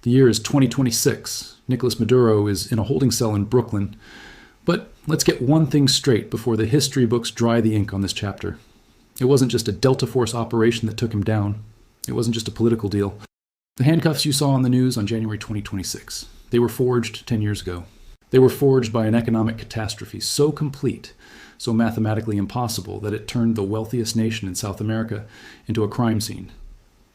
The year is 2026. Nicholas Maduro is in a holding cell in Brooklyn. But let's get one thing straight before the history books dry the ink on this chapter. It wasn't just a Delta Force operation that took him down. It wasn't just a political deal. The handcuffs you saw on the news on January 2026, they were forged 10 years ago. They were forged by an economic catastrophe so complete, so mathematically impossible that it turned the wealthiest nation in South America into a crime scene.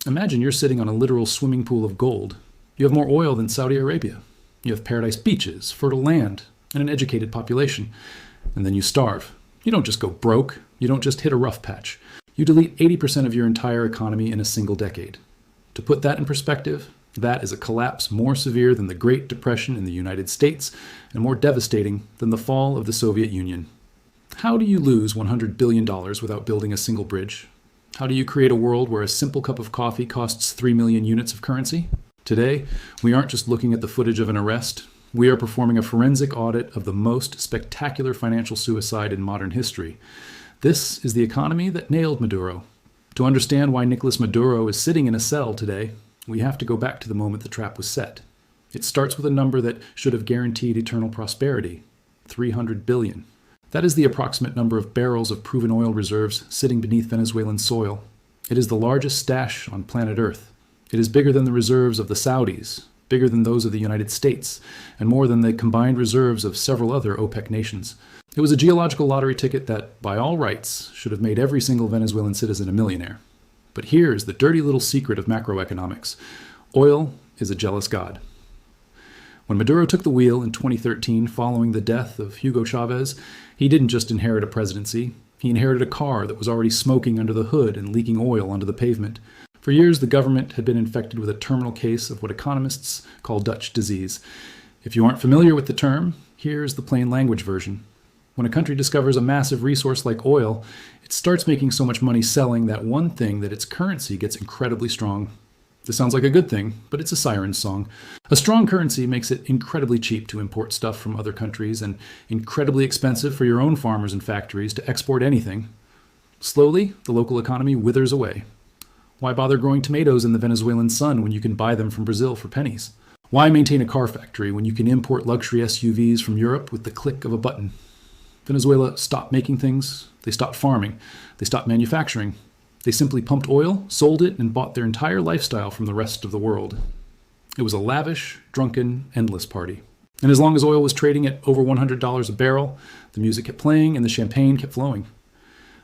Imagine you're sitting on a literal swimming pool of gold. You have more oil than Saudi Arabia. You have paradise beaches, fertile land, and an educated population. And then you starve. You don't just go broke. You don't just hit a rough patch. You delete 80% of your entire economy in a single decade. To put that in perspective, that is a collapse more severe than the Great Depression in the United States and more devastating than the fall of the Soviet Union. How do you lose $100 billion without building a single bridge? How do you create a world where a simple cup of coffee costs 3 million units of currency? Today, we aren't just looking at the footage of an arrest. We are performing a forensic audit of the most spectacular financial suicide in modern history. This is the economy that nailed Maduro. To understand why Nicholas Maduro is sitting in a cell today, we have to go back to the moment the trap was set. It starts with a number that should have guaranteed eternal prosperity: 300 billion. That is the approximate number of barrels of proven oil reserves sitting beneath Venezuelan soil. It is the largest stash on planet Earth. It is bigger than the reserves of the Saudis, bigger than those of the United States, and more than the combined reserves of several other OPEC nations. It was a geological lottery ticket that, by all rights, should have made every single Venezuelan citizen a millionaire. But here's the dirty little secret of macroeconomics. Oil is a jealous god. When Maduro took the wheel in 2013 following the death of Hugo Chavez, he didn't just inherit a presidency. He inherited a car that was already smoking under the hood and leaking oil onto the pavement. For years, the government had been infected with a terminal case of what economists call Dutch disease. If you aren't familiar with the term, here's the plain language version. When a country discovers a massive resource like oil, it starts making so much money selling that one thing that its currency gets incredibly strong. This sounds like a good thing, but it's a siren song. A strong currency makes it incredibly cheap to import stuff from other countries and incredibly expensive for your own farmers and factories to export anything. Slowly, the local economy withers away. Why bother growing tomatoes in the Venezuelan sun when you can buy them from Brazil for pennies? Why maintain a car factory when you can import luxury SUVs from Europe with the click of a button? Venezuela stopped making things, they stopped farming, they stopped manufacturing. They simply pumped oil, sold it, and bought their entire lifestyle from the rest of the world. It was a lavish, drunken, endless party. And as long as oil was trading at over $100 a barrel, the music kept playing and the champagne kept flowing.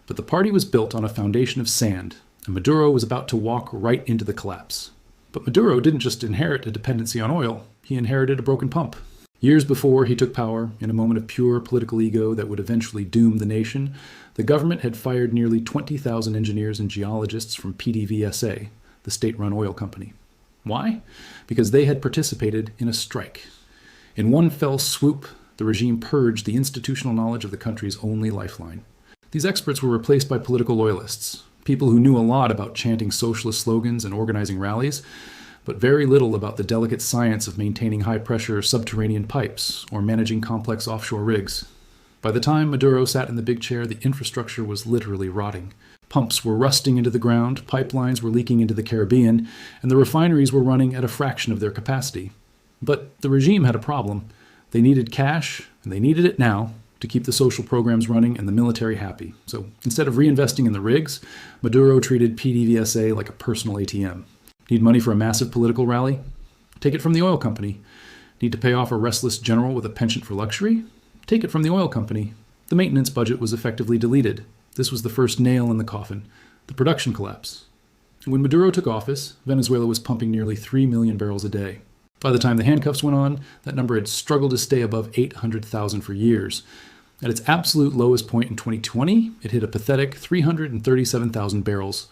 But the party was built on a foundation of sand, and Maduro was about to walk right into the collapse. But Maduro didn't just inherit a dependency on oil, he inherited a broken pump. Years before he took power, in a moment of pure political ego that would eventually doom the nation, the government had fired nearly 20,000 engineers and geologists from PDVSA, the state-run oil company. Why? Because they had participated in a strike. In one fell swoop, the regime purged the institutional knowledge of the country's only lifeline. These experts were replaced by political loyalists, people who knew a lot about chanting socialist slogans and organizing rallies, but very little about the delicate science of maintaining high-pressure subterranean pipes or managing complex offshore rigs. By the time Maduro sat in the big chair, the infrastructure was literally rotting. Pumps were rusting into the ground, pipelines were leaking into the Caribbean, and the refineries were running at a fraction of their capacity. But the regime had a problem. They needed cash, and they needed it now, to keep the social programs running and the military happy. So instead of reinvesting in the rigs, Maduro treated PDVSA like a personal ATM. Need money for a massive political rally? Take it from the oil company. Need to pay off a restless general with a penchant for luxury? Take it from the oil company. The maintenance budget was effectively deleted. This was the first nail in the coffin, the production collapse. When Maduro took office, Venezuela was pumping nearly 3 million barrels a day. By the time the handcuffs went on, that number had struggled to stay above 800,000 for years. At its absolute lowest point in 2020, it hit a pathetic 337,000 barrels.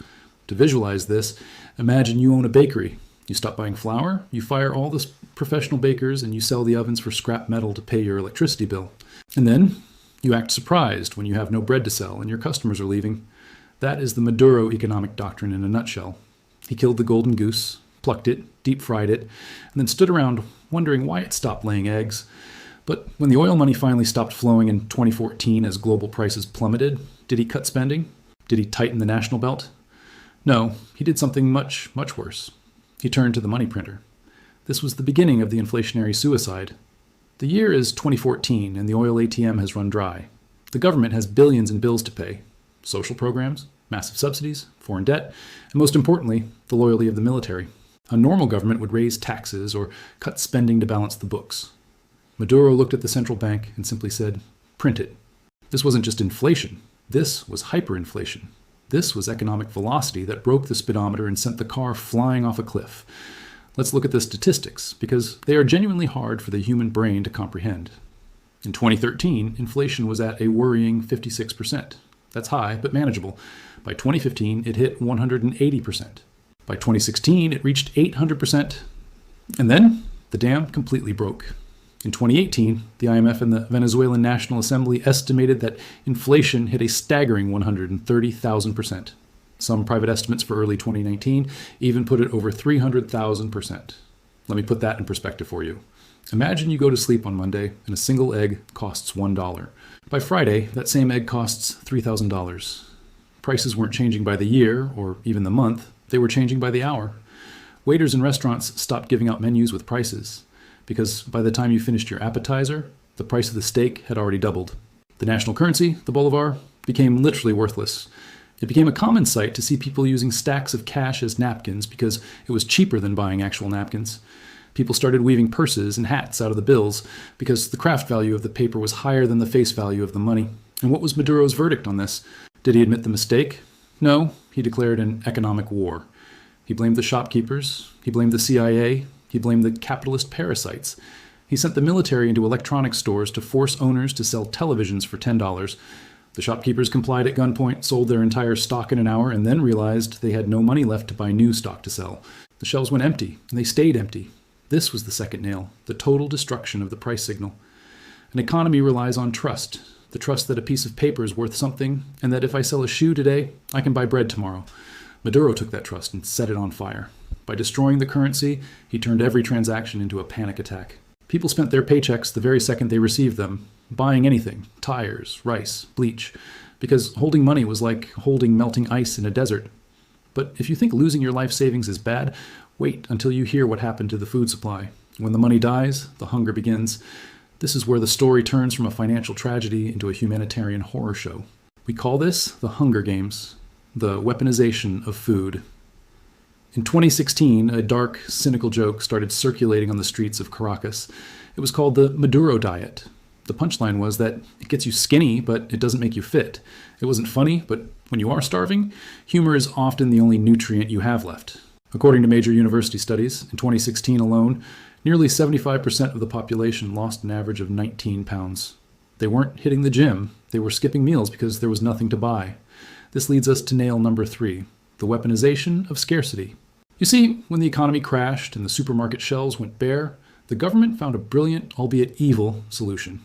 To visualize this, imagine you own a bakery. You stop buying flour, you fire all the professional bakers, and you sell the ovens for scrap metal to pay your electricity bill. And then you act surprised when you have no bread to sell and your customers are leaving. That is the Maduro economic doctrine in a nutshell. He killed the golden goose, plucked it, deep-fried it, and then stood around wondering why it stopped laying eggs. But when the oil money finally stopped flowing in 2014 as global prices plummeted, did he cut spending? Did he tighten the national belt? No, he did something much, much worse. He turned to the money printer. This was the beginning of the inflationary suicide. The year is 2014 and the oil ATM has run dry. The government has billions in bills to pay. Social programs, massive subsidies, foreign debt, and most importantly, the loyalty of the military. A normal government would raise taxes or cut spending to balance the books. Maduro looked at the central bank and simply said, "Print it." This wasn't just inflation. This was hyperinflation. This was economic velocity that broke the speedometer and sent the car flying off a cliff. Let's look at the statistics, because they are genuinely hard for the human brain to comprehend. In 2013, inflation was at a worrying 56%. That's high, but manageable. By 2015, it hit 180%. By 2016, it reached 800%. And then, the dam completely broke. In 2018, the IMF and the Venezuelan National Assembly estimated that inflation hit a staggering 130,000%. Some private estimates for early 2019 even put it over 300,000%. Let me put that in perspective for you. Imagine you go to sleep on Monday and a single egg costs $1. By Friday, that same egg costs $3,000. Prices weren't changing by the year or even the month, they were changing by the hour. Waiters in restaurants stopped giving out menus with prices, because by the time you finished your appetizer, the price of the steak had already doubled. The national currency, the bolivar, became literally worthless. It became a common sight to see people using stacks of cash as napkins because it was cheaper than buying actual napkins. People started weaving purses and hats out of the bills because the craft value of the paper was higher than the face value of the money. And what was Maduro's verdict on this? Did he admit the mistake? No, he declared an economic war. He blamed the shopkeepers, he blamed the CIA, he blamed the capitalist parasites. He sent the military into electronics stores to force owners to sell televisions for $10. The shopkeepers complied at gunpoint, sold their entire stock in an hour, and then realized they had no money left to buy new stock to sell. The shelves went empty, and they stayed empty. This was the second nail, the total destruction of the price signal. An economy relies on trust, the trust that a piece of paper is worth something, and that if I sell a shoe today, I can buy bread tomorrow. Maduro took that trust and set it on fire. By destroying the currency, he turned every transaction into a panic attack. People spent their paychecks the very second they received them, buying anything, tires, rice, bleach, because holding money was like holding melting ice in a desert. But if you think losing your life savings is bad, wait until you hear what happened to the food supply. When the money dies, the hunger begins. This is where the story turns from a financial tragedy into a humanitarian horror show. We call this the Hunger Games, the weaponization of food. In 2016, a dark, cynical joke started circulating on the streets of Caracas. It was called the Maduro diet. The punchline was that it gets you skinny, but it doesn't make you fit. It wasn't funny, but when you are starving, humor is often the only nutrient you have left. According to major university studies, in 2016 alone, nearly 75% of the population lost an average of 19 pounds. They weren't hitting the gym, they were skipping meals because there was nothing to buy. This leads us to nail number 3, the weaponization of scarcity. You see, when the economy crashed and the supermarket shelves went bare, the government found a brilliant, albeit evil, solution.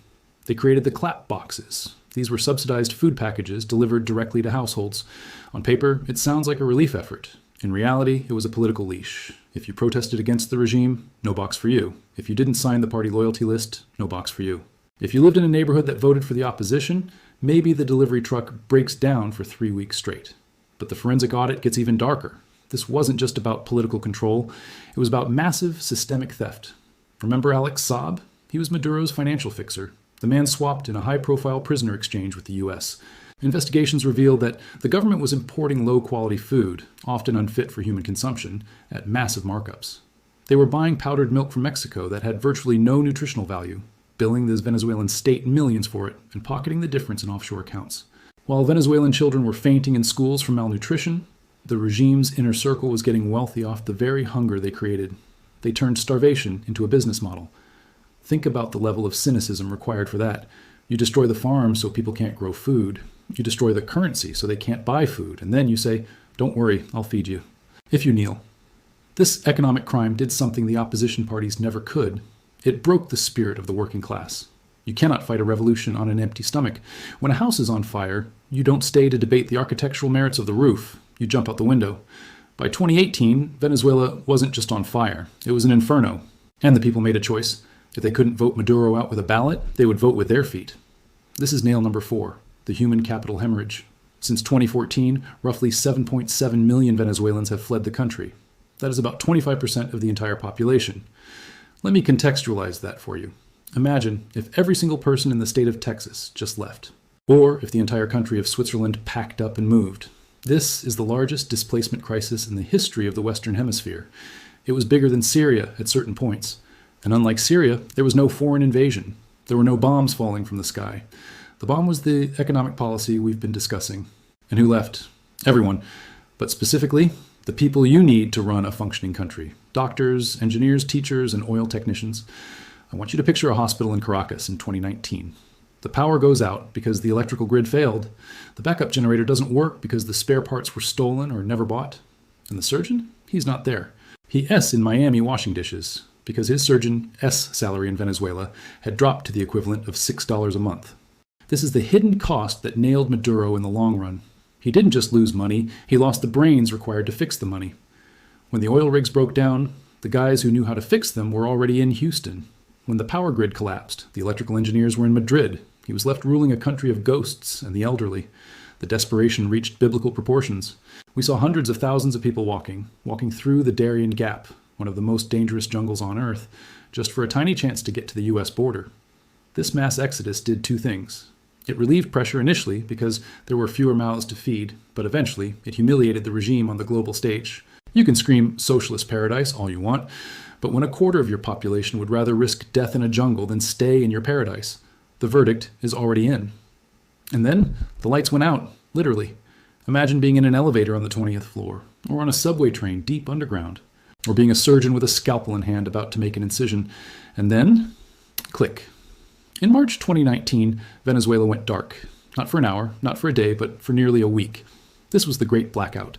They created the clap boxes. These were subsidized food packages delivered directly to households. On paper, it sounds like a relief effort. In reality, it was a political leash. If you protested against the regime, no box for you. If you didn't sign the party loyalty list, no box for you. If you lived in a neighborhood that voted for the opposition, maybe the delivery truck breaks down for 3 weeks straight. But the forensic audit gets even darker. This wasn't just about political control. It was about massive systemic theft. Remember Alex Saab? He was Maduro's financial fixer. The man swapped in a high-profile prisoner exchange with the U.S. Investigations revealed that the government was importing low-quality food, often unfit for human consumption, at massive markups. They were buying powdered milk from Mexico that had virtually no nutritional value, billing the Venezuelan state millions for it, and pocketing the difference in offshore accounts. While Venezuelan children were fainting in schools from malnutrition, the regime's inner circle was getting wealthy off the very hunger they created. They turned starvation into a business model. Think about the level of cynicism required for that. You destroy the farm so people can't grow food. You destroy the currency so they can't buy food. And then you say, "Don't worry, I'll feed you," if you kneel. This economic crime did something the opposition parties never could. It broke the spirit of the working class. You cannot fight a revolution on an empty stomach. When a house is on fire, you don't stay to debate the architectural merits of the roof. You jump out the window. By 2018, Venezuela wasn't just on fire. It was an inferno. And the people made a choice. If they couldn't vote Maduro out with a ballot, they would vote with their feet. This is nail number 4, the human capital hemorrhage. Since 2014, roughly 7.7 million Venezuelans have fled the country. That is about 25% of the entire population. Let me contextualize that for you. Imagine if every single person in the state of Texas just left, or if the entire country of Switzerland packed up and moved. This is the largest displacement crisis in the history of the Western Hemisphere. It was bigger than Syria at certain points. And unlike Syria, there was no foreign invasion. There were no bombs falling from the sky. The bomb was the economic policy we've been discussing. And who left? Everyone. But specifically, the people you need to run a functioning country. Doctors, engineers, teachers, and oil technicians. I want you to picture a hospital in Caracas in 2019. The power goes out because the electrical grid failed. The backup generator doesn't work because the spare parts were stolen or never bought. And the surgeon? He's not there. He S in Miami washing dishes because his surgeon S salary in Venezuela had dropped to the equivalent of $6 a month. This is the hidden cost that nailed Maduro in the long run. He didn't just lose money, he lost the brains required to fix the money. When the oil rigs broke down, the guys who knew how to fix them were already in Houston. When the power grid collapsed, the electrical engineers were in Madrid. He was left ruling a country of ghosts and the elderly. The desperation reached biblical proportions. We saw hundreds of thousands of people walking through the Darien Gap, one of the most dangerous jungles on Earth, just for a tiny chance to get to the US border. This mass exodus did two things. It relieved pressure initially because there were fewer mouths to feed, but eventually it humiliated the regime on the global stage. You can scream socialist paradise all you want, but when a quarter of your population would rather risk death in a jungle than stay in your paradise, the verdict is already in. And then the lights went out, literally. Imagine being in an elevator on the 20th floor, or on a subway train deep underground, or being a surgeon with a scalpel in hand about to make an incision, and then, click. In March 2019, Venezuela went dark. Not for an hour, not for a day, but for nearly a week. This was the Great Blackout.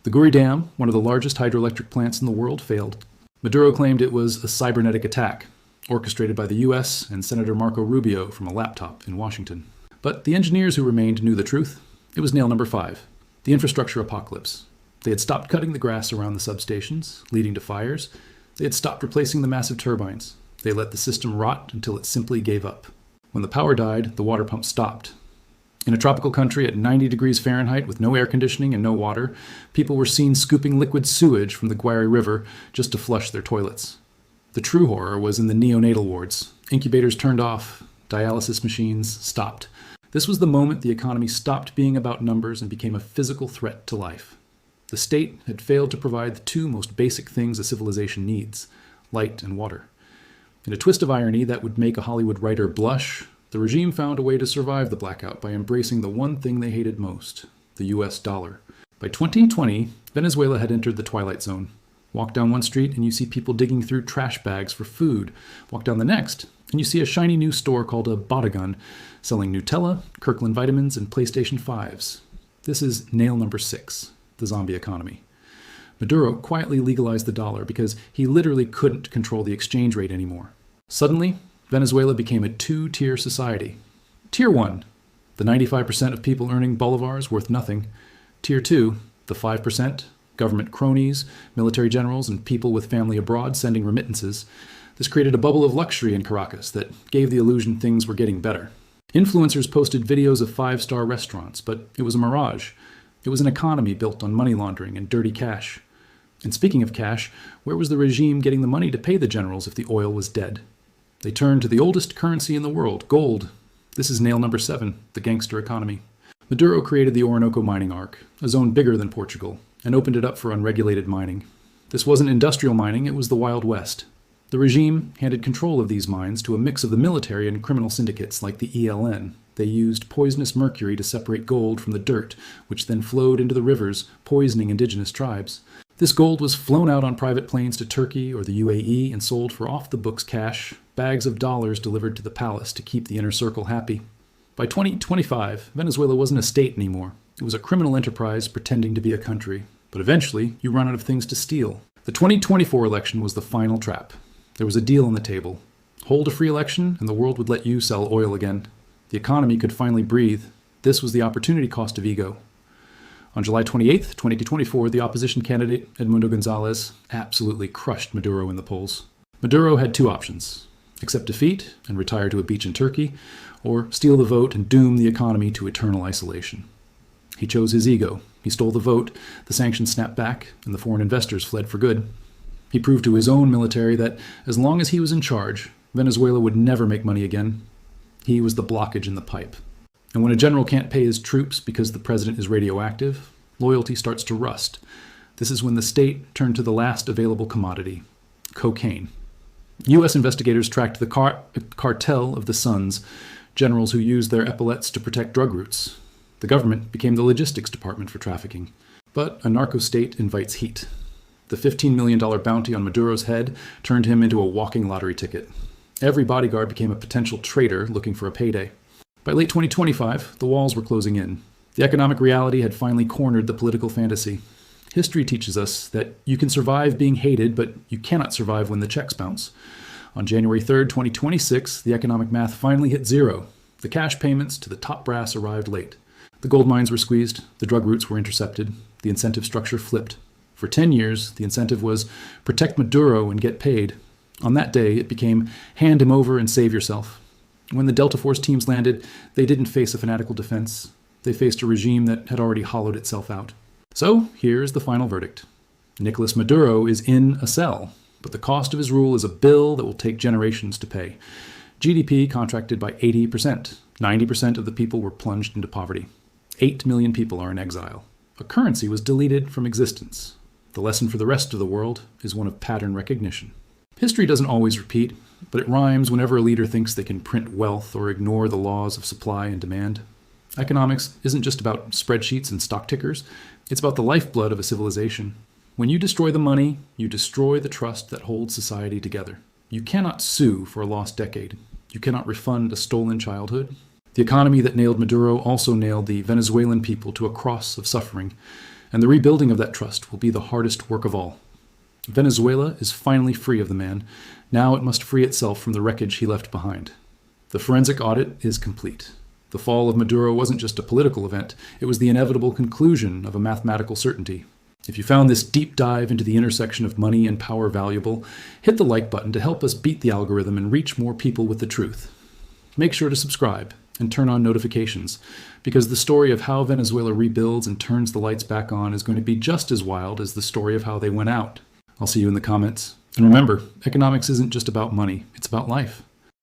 The Guri Dam, one of the largest hydroelectric plants in the world, failed. Maduro claimed it was a cybernetic attack, orchestrated by the US and Senator Marco Rubio from a laptop in Washington. But the engineers who remained knew the truth. It was nail number 5, the infrastructure apocalypse. They had stopped cutting the grass around the substations, leading to fires. They had stopped replacing the massive turbines. They let the system rot until it simply gave up. When the power died, the water pump stopped. In a tropical country at 90 degrees Fahrenheit with no air conditioning and no water, people were seen scooping liquid sewage from the Guari River just to flush their toilets. The true horror was in the neonatal wards. Incubators turned off, dialysis machines stopped. This was the moment the economy stopped being about numbers and became a physical threat to life. The state had failed to provide the two most basic things a civilization needs, light and water. In a twist of irony that would make a Hollywood writer blush, the regime found a way to survive the blackout by embracing the one thing they hated most, the US dollar. By 2020, Venezuela had entered the twilight zone. Walk down one street and you see people digging through trash bags for food. Walk down the next and you see a shiny new store called a Bodegon, selling Nutella, Kirkland vitamins, and PlayStation 5s. This is nail number 6, the zombie economy. Maduro quietly legalized the dollar because he literally couldn't control the exchange rate anymore. Suddenly, Venezuela became a two-tier society. Tier 1, the 95% of people earning bolivars worth nothing. Tier 2, the 5%, government cronies, military generals, and people with family abroad sending remittances. This created a bubble of luxury in Caracas that gave the illusion things were getting better. Influencers posted videos of 5-star restaurants, but it was a mirage. It was an economy built on money laundering and dirty cash. And speaking of cash, where was the regime getting the money to pay the generals if the oil was dead? They turned to the oldest currency in the world, gold. This is nail number 7, the gangster economy. Maduro created the Orinoco mining arc, a zone bigger than Portugal, and opened it up for unregulated mining. This wasn't industrial mining, it was the Wild West. The regime handed control of these mines to a mix of the military and criminal syndicates like the ELN. They used poisonous mercury to separate gold from the dirt, which then flowed into the rivers, poisoning indigenous tribes. This gold was flown out on private planes to Turkey or the UAE and sold for off-the-books cash, bags of dollars delivered to the palace to keep the inner circle happy. By 2025, Venezuela wasn't a state anymore. It was a criminal enterprise pretending to be a country. But eventually, you run out of things to steal. The 2024 election was the final trap. There was a deal on the table. Hold a free election, and the world would let you sell oil again. The economy could finally breathe. This was the opportunity cost of ego. On July 28, 2024, the opposition candidate, Edmundo Gonzalez, absolutely crushed Maduro in the polls. Maduro had two options: accept defeat and retire to a beach in Turkey, or steal the vote and doom the economy to eternal isolation. He chose his ego, He stole the vote, the sanctions snapped back, and the foreign investors fled for good. He proved to his own military that as long as he was in charge, Venezuela would never make money again. He was the blockage in the pipe. And when a general can't pay his troops because the president is radioactive, loyalty starts to rust. This is when the state turned to the last available commodity, cocaine. U.S. investigators tracked the cartel of the Sons, generals who used their epaulets to protect drug routes. The government became the logistics department for trafficking. But a narco-state invites heat. The $15 million bounty on Maduro's head turned him into a walking lottery ticket. Every bodyguard became a potential traitor looking for a payday. By late 2025, the walls were closing in. The economic reality had finally cornered the political fantasy. History teaches us that you can survive being hated, but you cannot survive when the checks bounce. On January 3rd, 2026, the economic math finally hit zero. The cash payments to the top brass arrived late. The gold mines were squeezed, the drug routes were intercepted, the incentive structure flipped. For 10 years, the incentive was protect Maduro and get paid. On that day, it became hand him over and save yourself. When the Delta Force teams landed, they didn't face a fanatical defense. They faced a regime that had already hollowed itself out. So, here's the final verdict. Nicholas Maduro is in a cell, but the cost of his rule is a bill that will take generations to pay. GDP contracted by 80%. 90% of the people were plunged into poverty. 8 million people are in exile. A currency was deleted from existence. The lesson for the rest of the world is one of pattern recognition. History doesn't always repeat, but it rhymes whenever a leader thinks they can print wealth or ignore the laws of supply and demand. Economics isn't just about spreadsheets and stock tickers. It's about the lifeblood of a civilization. When you destroy the money, you destroy the trust that holds society together. You cannot sue for a lost decade. You cannot refund a stolen childhood. The economy that nailed Maduro also nailed the Venezuelan people to a cross of suffering, and the rebuilding of that trust will be the hardest work of all. Venezuela is finally free of the man. Now it must free itself from the wreckage he left behind. The forensic audit is complete. The fall of Maduro wasn't just a political event, it was the inevitable conclusion of a mathematical certainty. If you found this deep dive into the intersection of money and power valuable, hit the like button to help us beat the algorithm and reach more people with the truth. Make sure to subscribe and turn on notifications, because the story of how Venezuela rebuilds and turns the lights back on is going to be just as wild as the story of how they went out. I'll see you in the comments. And remember, economics isn't just about money, it's about life.